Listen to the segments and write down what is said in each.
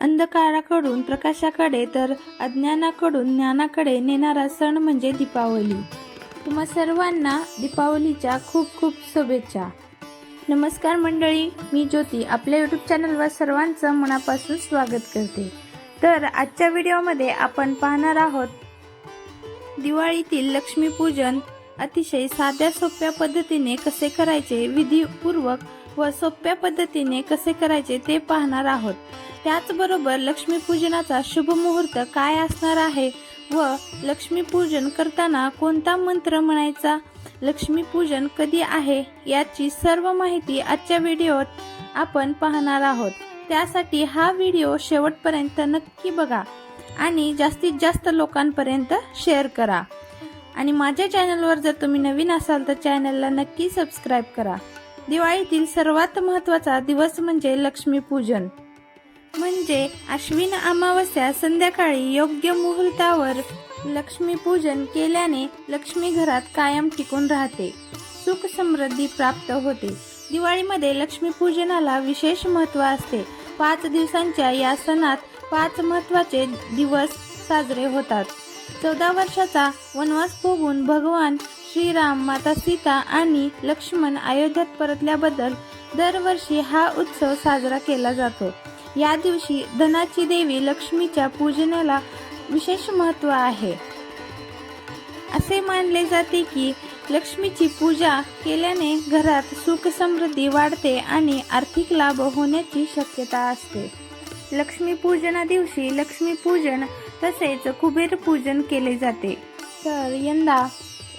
अंधकाराकडून प्रकाशाकडे तर अज्ञानाकडून ज्ञानाकडे नेणारा सण म्हणजे दीपावली। तुम्हा सर्वांना दीपावलीच्या खूप खूप शुभेच्छा। नमस्कार मंडळी, मी ज्योती आपल्या यूट्यूब चॅनलवर सर्वांचं मनापासून स्वागत करते। तर आजच्या व्हिडिओमध्ये आपण पाहणार आहोत दिवाळीतील लक्ष्मीपूजन अतिशय साध्या सोप्या पद्धतीने कसे करायचे, विधीपूर्वक व सोप्या पद्धतीने कसे करायचे ते पाहणार आहोत। त्याचबरोबर लक्ष्मीपूजनाचा शुभ मुहूर्त काय असणार आहे व लक्ष्मीपूजन करताना कोणता मंत्र म्हणायचा, लक्ष्मीपूजन कधी आहे याची सर्व माहिती आजच्या व्हिडिओत आपण पाहणार आहोत। त्यासाठी हा व्हिडिओ शेवटपर्यंत नक्की बघा आणि जास्तीत जास्त लोकांपर्यंत शेअर करा। आणि माझ्या चॅनलवर जर तुम्ही नवीन असाल तर चॅनलला नक्की सबस्क्राइब करा। दिवाळीतील सर्वात महत्त्वाचा दिवस म्हणजे लक्ष्मीपूजन, म्हणजे आश्विन अमावस्या संध्याकाळी योग्य मुहूर्तावर लक्ष्मीपूजन केल्याने लक्ष्मी घरात कायम टिकून राहते, सुख समृद्धी प्राप्त होते। दिवाळीमध्ये लक्ष्मीपूजनाला विशेष महत्त्व असते। 5 दिवसांच्या या सणात 5 महत्त्वाचे दिवस साजरे होतात। 14 वर्षाचा वनवास भोगून भगवान श्रीराम, माता सीता आणि लक्ष्मण अयोध्येत परतल्याबद्दल दरवर्षी हा उत्सव साजरा केला जातो। या दिवशी धनाची देवी लक्ष्मीच्या पूजनाला विशेष महत्त्व आहे। असे मानले जाते की लक्ष्मीची पूजा केल्याने घरात सुख समृद्धी वाढते आणि आर्थिक लाभ होण्याची शक्यता असते। लक्ष्मीपूजना दिवशी लक्ष्मीपूजन तसेच कुबेर पूजन केले जाते। तर यंदा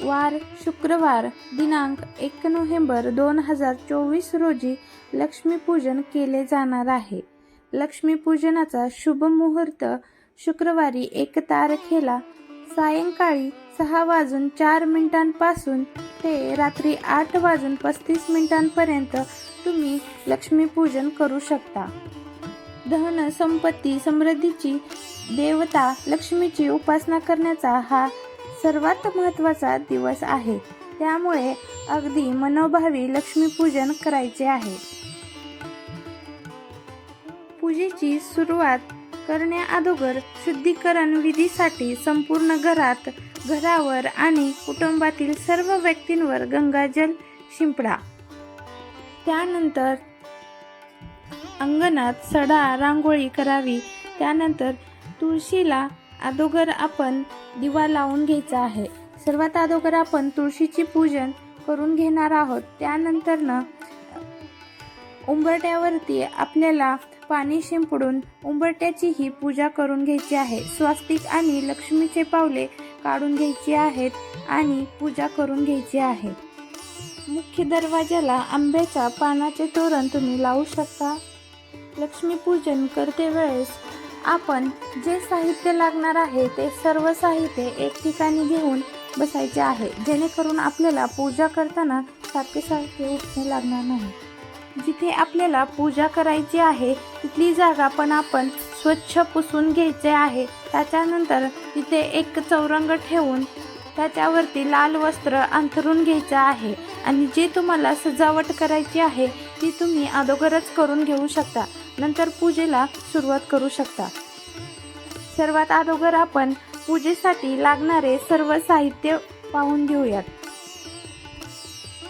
वार शुक्रवार दिनांक 1 नोव्हेंबर 2024 रोजी लक्ष्मीपूजन केले जाणार आहे। लक्ष्मीपूजनाचा शुभ मुहूर्त शुक्रवारी 1 तारखेला सायंकाळी 6:04 पासून ते रात्री 8:35 पर्यंत तुम्ही लक्ष्मीपूजन करू शकता। धन संपत्ती समृद्धीची देवता लक्ष्मीची उपासना करण्याचा हा सर्वात महत्त्वाचा दिवस आहे। त्यामुळे अगदी मनोभावी लक्ष्मीपूजन करायचे आहे। पूजेची सुरुवात करण्याअगोदर शुद्धीकरण विधीसाठी संपूर्ण घरावर आणि कुटुंबातील सर्व व्यक्तींवर गंगाजल शिंपडा। त्यानंतर अंगणात सडा रांगोळी करावी। त्यानंतर तुळशीला अगोदर आपण दिवा लावून घ्यायचा आहे। सर्वात अगोदर आपण तुळशीची पूजन करून घेणार आहोत। त्यानंतर उंबरट्यावरती आपल्याला पाणी शिंपडून उंबरट्याची ही पूजा करून घ्यायची आहे। स्वस्तिक आणि लक्ष्मीचे पावले काढून घ्यायची आहेत आणि पूजा करून घ्यायची आहे। मुख्य दरवाजाला आंब्याच्या पानाचे तोरण तुम्ही लावू शकता। लक्ष्मीपूजन करते वेळेस आपण जे साहित्य लागणार आहे ते सर्व साहित्य एक ठिकाणी घेऊन बसायचे आहे, जेणेकरून आपल्याला पूजा करताना सारखे उठणे लागणार नाही। जिथे आपल्याला पूजा करायची आहे तिथली जागा पण आपण स्वच्छ पुसून घ्यायचे आहे। त्याच्यानंतर तिथे एक चौरंग ठेवून त्याच्यावरती लाल वस्त्र अंथरून घ्यायचं आहे आणि जे तुम्हाला सजावट करायची आहे ती तुम्ही अगोदरच करून घेऊ शकता, नंतर पूजेला सुरुवात करू शकता। सर्वात अगोदर आपण पूजेसाठी लागणारे सर्व साहित्य पाहून घेऊयात।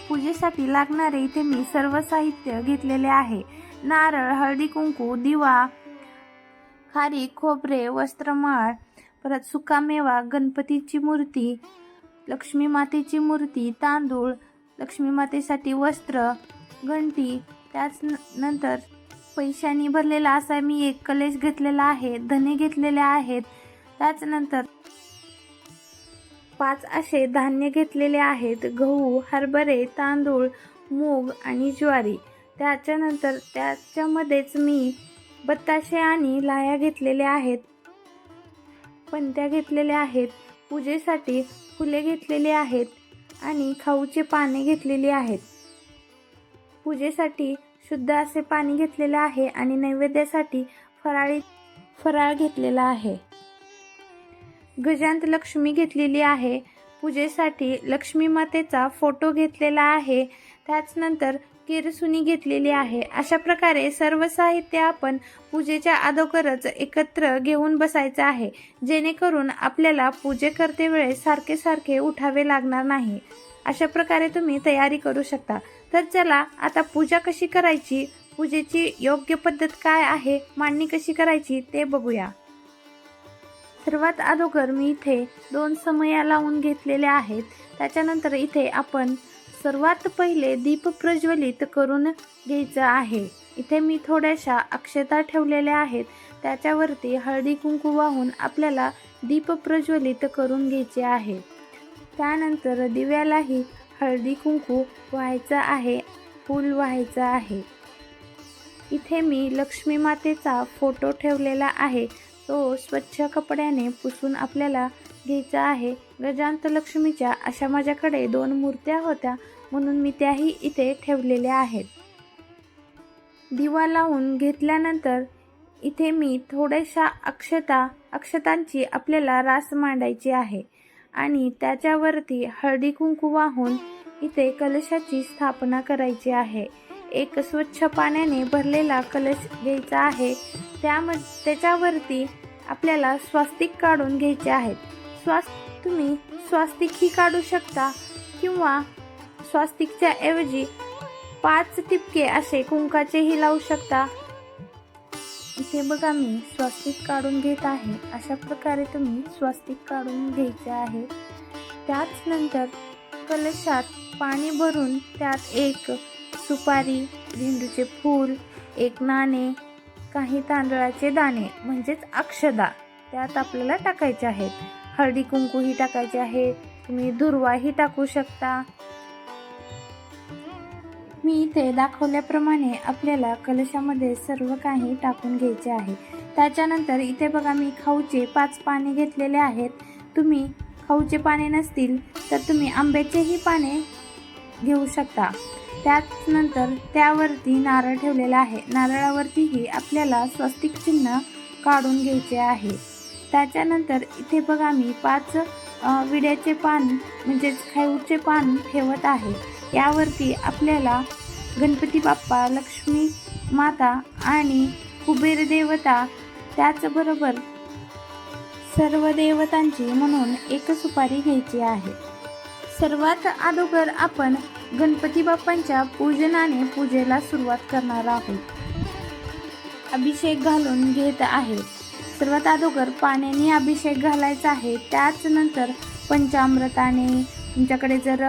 पूजेसाठी लागणारे इथे मी सर्व साहित्य घेतलेले आहे। नारळ, हळदी कुंकू, दिवा, खारीक, खोबरे, वस्त्रमाळ, परत सुकामेवा, गणपतीची मूर्ती, लक्ष्मी मातेची मूर्ती, तांदूळ, लक्ष्मी मातेसाठी वस्त्र, घंटी, त्याच नंतर पैशांनी भरलेला असा मी एक कलश घेतलेला आहे, धने घेतलेले आहेत। त्याचनंतर 5 असे धान्य घेतलेले आहेत, गहू, हरभरे, तांदूळ, मूग आणि ज्वारी। त्याच्यानंतर त्याच्यामध्येच मी बत्ताशे आणि लाया घेतलेल्या आहेत, पंत्या घेतलेल्या आहेत, पूजेसाठी फुले घेतलेली आहेत आणि खाऊचे पाने घेतलेली आहेत। पूजेसाठी शुद्ध असे पाणी घेतलेले आहे आणि नैवेद्यासाठी फराळ घेतलेला आहे। गजांत लक्ष्मी घेतलेली आहे। पूजेसाठी लक्ष्मी मातेचा फोटो घेतलेला आहे। त्याचनंतर केरसुणी घेतलेली आहे. अशा प्रकारे सर्व साहित्य आपण पूजेच्या अगोदरच एकत्र घेऊन बसायचं आहे, जेणेकरून आपल्याला पूजे करते वेळेस सारखे सारखे उठावे लागणार नाही. अशा प्रकारे तुम्ही तयारी करू शकता. तर चला आता पूजा कशी करायची, पूजेची योग्य पद्धत काय आहे, मांडणी कशी करायची ते बघूया. सर्वात अगोदर मी इथे 2 समया लावून घेतलेल्या आहेत. त्याच्यानंतर इथे आपण सर्वात पहिले दीप प्रज्वलित करून घ्यायचं आहे. इथे मी थोड्याशा अक्षता ठेवलेल्या आहेत. त्याच्यावरती हळदी कुंकू वाहून आपल्याला दीप प्रज्वलित करून घ्यायचे आहे. त्यानंतर दिव्यालाही हळदी कुंकू व्हायचं आहे, फूल व्हायचं आहे. इथे मी लक्ष्मी मातेचा फोटो ठेवलेला आहे. तो स्वच्छ कपड्याने पुसून आपल्याला घ्यायचा आहे. गजांत लक्ष्मीच्या अशा माझ्याकडे 2 मूर्त्या होत्या, म्हणून मी त्याही इथे ठेवलेल्या आहेत. दिवा लावून घेतल्यानंतर इथे मी थोड्याशा अक्षतांची आपल्याला रास मांडायची आहे आणि त्याच्यावरती हळदी कुंकू वाहून इथे कलशाची स्थापना करायची आहे. एक स्वच्छ पाण्याने भरलेला कलश घ्यायचा आहे. त्याच्यावरती आपल्याला स्वास्तिक काढून घ्यायचे आहेत. तुम्ही स्वास्तिक ही काढू शकता किंवा स्वास्तिकच्या ऐवजी 5 टिपके असे कुंकाचेही लावू शकता. इथे बघा मी स्वास्तिक काढून घेत आहे. अशा प्रकारे तुम्ही स्वास्तिक काढून घ्यायचे आहे. त्याच नंतर कलशात पाणी भरून त्यात एक सुपारी, झेंडूचे फूल, एक नाणे, काही तांदळाचे दाणे म्हणजेच अक्षदा त्यात आपल्याला टाकायचे आहेत. हळदी कुंकूही टाकायचे आहे. तुम्ही दुर्वाही टाकू शकता. मी इथे दाखवल्याप्रमाणे आपल्याला कलशामध्ये सर्व काही टाकून घ्यायचे आहे. त्याच्यानंतर इथे बघा मी खाऊचे 5 पाने घेतलेले आहेत. तुम्ही खाऊचे पाने नसतील तर तुम्ही आंब्याचेही पाने घेऊ शकता. त्यानंतर त्यावरती नारळ ठेवलेला आहे. नारळावरतीही आपल्याला स्वस्तिक चिन्ह काढून घ्यायचे आहे. त्याच्यानंतर इथे बघा मी 5 विड्याचे पान म्हणजेच खाऊचे पान ठेवत आहे. यावरती आपल्याला गणपती बाप्पा, लक्ष्मी माता आणि कुबेर देवता त्याचबरोबर सर्व देवतांची म्हणून एक सुपारी घ्यायची आहे. सर्वात अगोदर आपण गणपती बाप्पांच्या पूजनाने पूजेला सुरुवात करणार आहोत. अभिषेक घालून घेत आहे. सर्वात अगोदर पाण्याने अभिषेक घालायचा आहे. त्याच नंतर पंचामृताने, तुमच्याकडे जर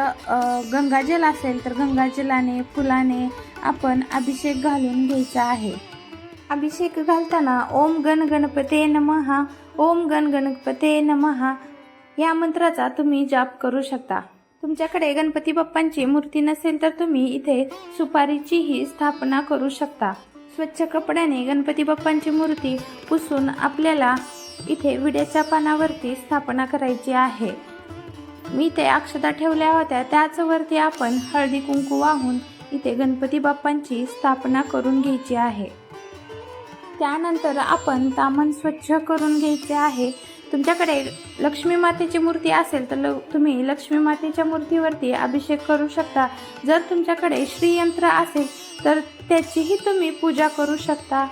गंगाजल असेल तर गंगाजलाने, फुलाने आपण अभिषेक घालून घ्यायचा आहे. अभिषेक घालताना ओम गण गणपते नमः, ओम गण गणपते नमः या मंत्राचा तुम्ही जाप करू शकता. तुमच्याकडे गणपती बाप्पांची मूर्ती नसेल तर तुम्ही इथे सुपारीचीही स्थापना करू शकता. स्वच्छ कपड्याने गणपती बाप्पांची मूर्ती पुसून आपल्याला इथे विड्याच्या पानावरती स्थापना करायची आहे. मी इथे अक्षता ठेवल्या होत्या, त्याचवरती आपण हळदी कुंकू वाहून इथे गणपती बाप्पांची स्थापना करून घ्यायची आहे. त्यानंतर आपण तामन स्वच्छ करून घ्यायचे आहे. तुमच्याकडे लक्ष्मी मातेची मूर्ती असेल तर तुम्ही लक्ष्मी मातेच्या मूर्तीवरती अभिषेक करू शकता. जर तुमच्याकडे श्रीयंत्र असेल तर त्याचीही तुम्ही पूजा करू शकता,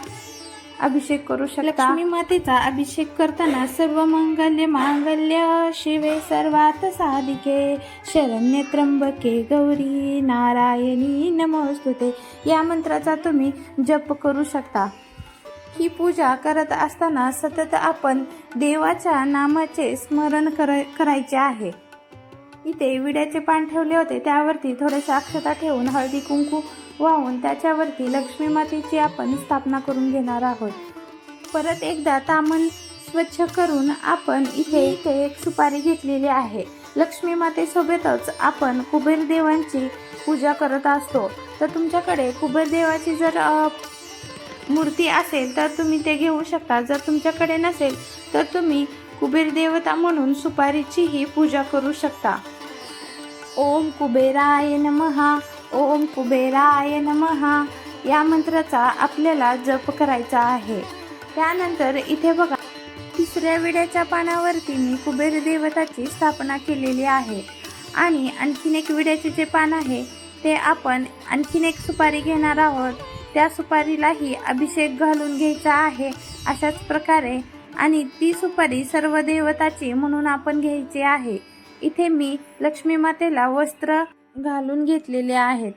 अभिषेक करू शकता. लक्ष्मी मातेचा अभिषेक करताना सर्व मंगल्य मांगल्य शिवे सर्वात साधिके शरण्य त्र्यंबके गौरी नारायणी नमोस्तुते या मंत्राचा तुम्ही जप करू शकता. ही पूजा करत असताना सतत आपण देवाच्या नामाचे स्मरण करायचे आहे. इथे विड्याचे पान ठेवले होते, त्यावरती थोड्याशा अक्षता ठेवून हळदी कुंकू वाहून त्याच्यावरती लक्ष्मी मातेची आपण स्थापना करून घेणार आहोत. परत एकदा तामन स्वच्छ करून आपण इथे एक सुपारी घेतलेली आहे. लक्ष्मी मातेसोबतच आपण कुबेर देवांची पूजा करत असतो. तर तुमच्याकडे कुबेर देवाची जर मूर्ती असेल तर तुम्ही ते घेऊ शकता. जर तुमच्याकडे नसेल तर तुम्ही कुबेर देवता म्हणून सुपारीचीही पूजा करू शकता. ओम कुबेराय नमः, ओम कुबेराय नमः या मंत्राचा आपल्याला जप करायचा आहे. त्यानंतर इथे बघा 3ऱ्या विड्याच्या पानावरती मी कुबेर देवताची स्थापना केलेली आहे आणि आणखीन एक विड्याचे जे पान आहे ते आपण आणखीन एक सुपारी घेणार आहोत. त्या सुपारीलाही अभिषेक घालून घ्यायचा आहे अशाच प्रकारे, आणि ती सुपारी सर्व देवताची म्हणून आपण घ्यायची आहे. इथे मी लक्ष्मी मातेला वस्त्र घालून घेतलेले आहेत.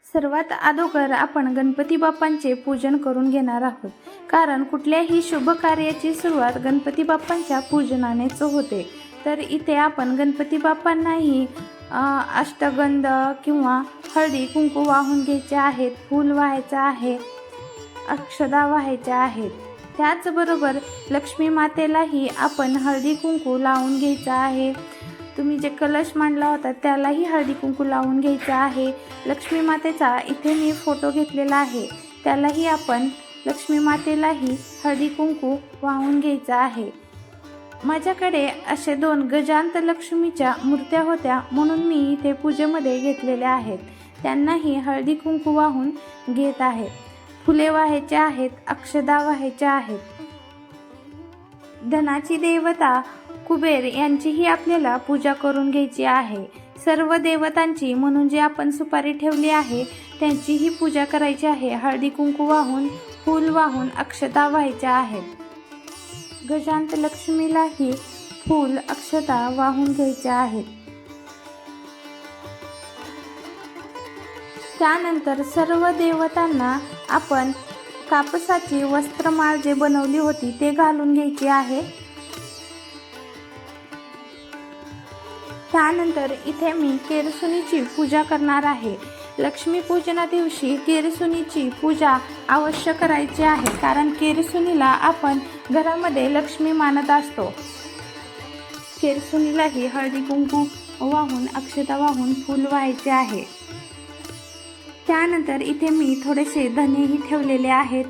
सर्वात अगोदर आपण गणपती बाप्पांचे पूजन करून घेणार आहोत, कारण कुठल्याही शुभ कार्याची सुरुवात गणपती बाप्पांच्या पूजनानेच होते. तर इथे आपण गणपती बाप्पांनाही अष्टगंध किंवा हळदी कुंकू वाहून घ्यायचे आहेत, फूल व्हायचं आहे, अक्षदा व्हायच्या आहेत. त्याचबरोबर लक्ष्मी मातेलाही आपण हळदी कुंकू लावून घ्यायचं आहे. तुम्ही जे कलश मांडला होता त्यालाही हळदी कुंकू लावून घ्यायचं आहे. लक्ष्मी मातेचा इथे मी फोटो घेतलेला आहे, त्यालाही आपण लक्ष्मी मातेलाही हळदी कुंकू वाहून घ्यायचं आहे. माझ्याकडे असे 2 गजांत लक्ष्मीच्या मूर्त्या होत्या, म्हणून मी इथे पूजेमध्ये घेतलेल्या आहेत. त्यांनाही हळदी कुंकू वाहून घेत आहे. फुले व्हायचे आहेत, अक्षदा व्हायच्या आहेत. धनाची देवता कुबेर यांचीही आपल्याला पूजा करून घ्यायची आहे. सर्व देवतांची म्हणून जी आपण सुपारी ठेवली आहे त्यांचीही पूजा करायची आहे. हळदी कुंकू वाहून, फूल वाहून, अक्षता व्हायच्या आहेत. गजांत लक्ष्मीलाही फूल, अक्षता वाहून घ्यायच्या आहेत. त्यानंतर सर्व देवतांना आपण कापसाची वस्त्रमाळ जे बनवली होती ते घालून घ्यायची आहे. त्यानंतर इथे मी केरसुणीची पूजा करणार आहे. लक्ष्मी पूजना दिवशी केरसुणीची पूजा अवश्य करायची आहे, कारण केरसुणीला आपण घरामध्ये लक्ष्मी मानत असतो. केरसुणीलाही हळदी कुंकू वाहून, अक्षता वाहून, फूल व्हायचे आहे. त्यानंतर इथे मी थोडेसे धनेही ठेवलेले आहेत.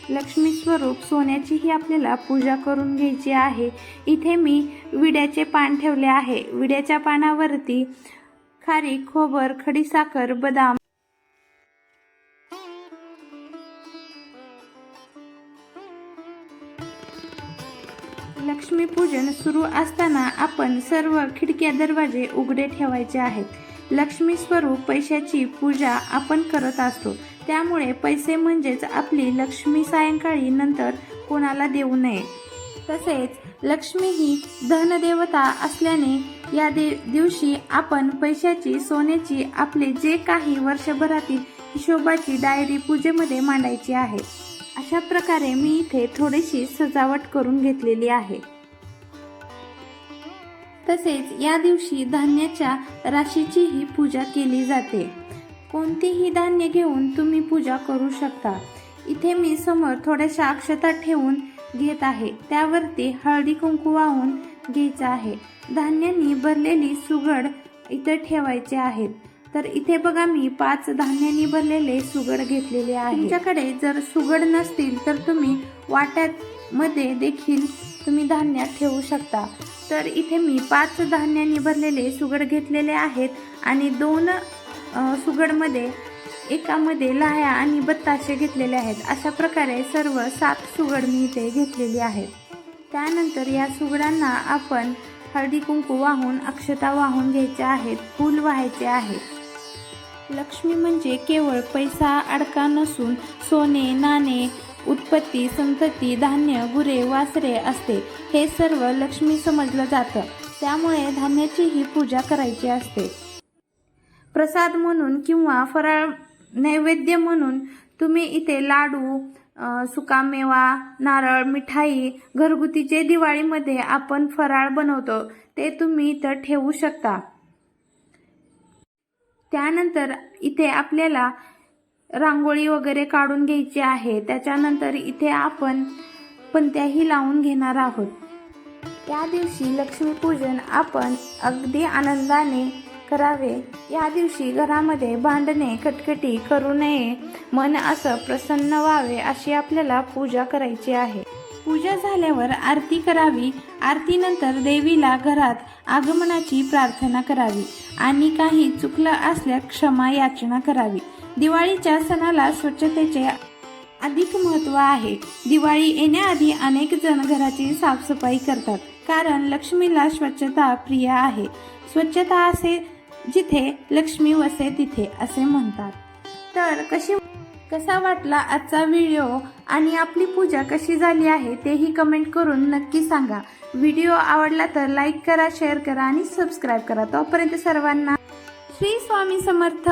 लक्ष्मी स्वरूप सोन्याचीही आपल्याला पूजा करून घ्यायची आहे. इथे मी विड्याचे पान ठेवले आहे. विड्याच्या पानावरती खारीक, खोबर, खडीसाखर, बदाम, लक्ष्मीपूजन सुरू असताना आपण सर्व खिडक्या दरवाजे उघडे ठेवायचे आहेत. लक्ष्मी स्वरूप पैशाची पूजा आपण करत असतो, त्यामुळे पैसे म्हणजेच आपली लक्ष्मी सायंकाळी नंतर कोणाला देऊ नये. तसेच लक्ष्मी ही धनदेवता असल्याने या दिवशी आपण पैशाची, सोन्याची, आपले जे काही वर्षभरातील हिशोबाची डायरी पूजेमध्ये मांडायची आहे. अशा प्रकारे मी इथे थोडीशी सजावट करून घेतलेली आहे. तसेच या दिवशी धान्याच्या राशीचीही पूजा केली जाते. कोणतेही धान्य घेऊन तुम्ही पूजा करू शकता. इथे मी समोर थोड्याशा अक्षता ठेवून घेत आहे, त्यावरती हळदी कुंकू वाहून घ्यायचं आहे. धान्यांनी भरलेली सुगड इथे ठेवायचे आहेत. तर इथे बघा मी 5 धान्यांनी भरलेले सुगड घेतलेले आहे. तुमच्याकडे जर सुगड नसतील तर तुम्ही वाट्यामध्ये देखील तुम्ही धान्य ठेवू शकता. तर इथे मी 5 धान्यांनी भरलेले सुगड घेतलेले आहेत आणि 2 सुगडमध्ये एकामध्ये लाह्या आणि बत्ताशे घेतलेले आहेत. अशा प्रकारे सर्व 7 सुगड मी इथे घेतलेली आहेत. त्यानंतर या सुगडांना आपण हळदी कुंकू वाहून, अक्षता वाहून घ्यायच्या आहेत, फूल व्हायचे आहे. लक्ष्मी म्हणजे केवळ पैसा अडका नसून सोने, नाणे, उत्पत्ती, संतती, धान्य, गुरे, वासरे असते. हे सर्व लक्ष्मी समजलं जातं, त्यामुळे धान्याचीही पूजा करायची असते. प्रसाद म्हणून किंवा फराळ नैवेद्य म्हणून तुम्ही इथे लाडू, सुकामेवा, नारळ, मिठाई, घरगुतीचे दिवाळीमध्ये आपण फराळ बनवतो ते तुम्ही इथं ठेवू शकता. त्यानंतर इथे आपल्याला रांगोळी वगैरे काढून घ्यायची आहे. त्याच्यानंतर इथे आपण पणत्याही लावून घेणार आहोत. या दिवशी लक्ष्मीपूजन आपण अगदी आनंदाने करावे. या दिवशी घरामध्ये भांडणे, कटकटी करू नये, मन असं प्रसन्न व्हावे अशी आपल्याला पूजा करायची आहे. पूजा झाल्यावर आरती करावी. आरतीनंतर देवीला घरात आगमनाची प्रार्थना करावी आणि काही चुकलं असल्यास क्षमा याचना करावी. दिवाळीच्या सणाला स्वच्छतेचे अधिक महत्त्व आहे. दिवाळी येण्याआधी अनेक जण घराची साफसफाई करतात, कारण लक्ष्मीला स्वच्छता प्रिय आहे. स्वच्छता असे जिथे लक्ष्मी वसे तिथे असे म्हणतात. तर कसा वाटला आजचा व्हिडिओ आणि आपली पूजा कशी झाली आहे तेही कमेंट करून नक्की सांगा. व्हिडिओ आवडला तर लाईक करा, शेअर करा आणि सबस्क्राईब करा. तोपर्यंत सर्वांना श्री स्वामी समर्थ.